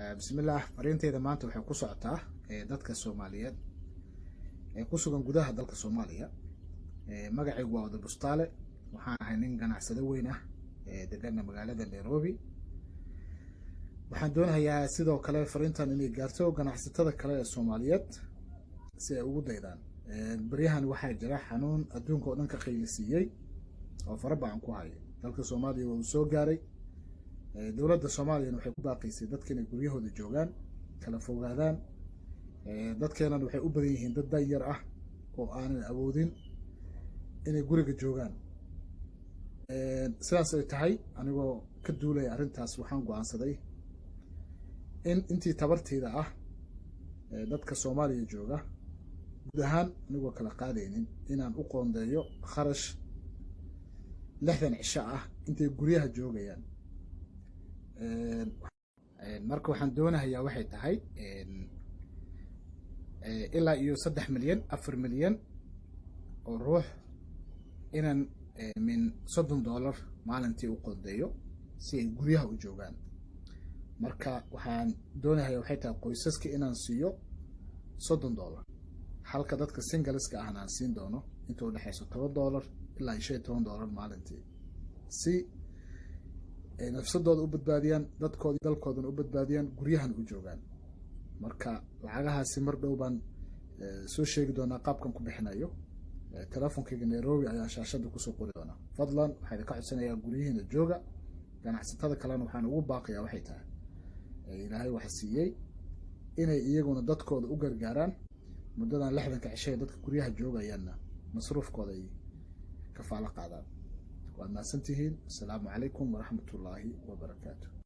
bismillaah fariinteyda maanta waxay ku socotaa dadka Soomaaliyeed ee ku sugan gudaha dalka Soomaaliya. Magacaygu waa Wada Bustaale, waxaan ahay nin ganacsade weyn ah degan magaalada Nairobi. Waxaan doonayaa sidoo kale fariintan inay gaarto ganacsatada kale ee Soomaaliyeed si ay ugu daydaan. Bariyahan waxaa jira xanuun adduunka oo dhan ka qaylisiiyay oo farabacan ku haya dalka Soomaaliya oo soo gaaray. dowladda Soomaaliya waxay ku baaqaysay dadka inay guryahooda joogaan, kala fogaadaan. dadkeena waxay u badan yihiin dad danyar ah oo aanan awoodin inay guriga joogaan. sidaas ay tahay, anigoo ka duulay arrintaas waxaan go'aansaday in intii tabarteyda ah dadka Soomaaliya jooga guud ahaan anigoo kala qaadaynin inaan u qoondeeyo kharash 60 cisho ah intay guryaha joogayaan. marka waxaan doonayaa waxay tahay ilaa iyo 3 milyan 4 milyan oo ruux inaan min $30 maalintii u qoondeeyo si ay guryaha u joogaan. marka waxaan doonayaa waxay tahay qoysaska inaan siiyo $30 halka dadka singleska ah aan siin doono inta u dhaxayso $10 ilaa $15 maalintii si nafsadooda u badbaadiyaan, dadkooda dalkoodana u badbaadiyaan, guryahan u joogaan. marka lacagahaasi mar dhow baan soo sheegi doonaa qaabkan ku bixinayo. telefonkayga Nairobi ayaa shaashada kusoo qori doonaa. fadlan waxaan ka codsanayaa guryihiina jooga. ganacsatada kalena waxaan ugu baaqayaa waxay tahay ilaahay waxa siiyey inay iyaguna dadkooda u gargaaraan muddadan 60 cisho dadka guryaha joogayaanna masruufkooda ay kafaalo qaadaan. waad mahadsantihiin. asalaamu calaykum waraxmatullaahi wabarakaatuh.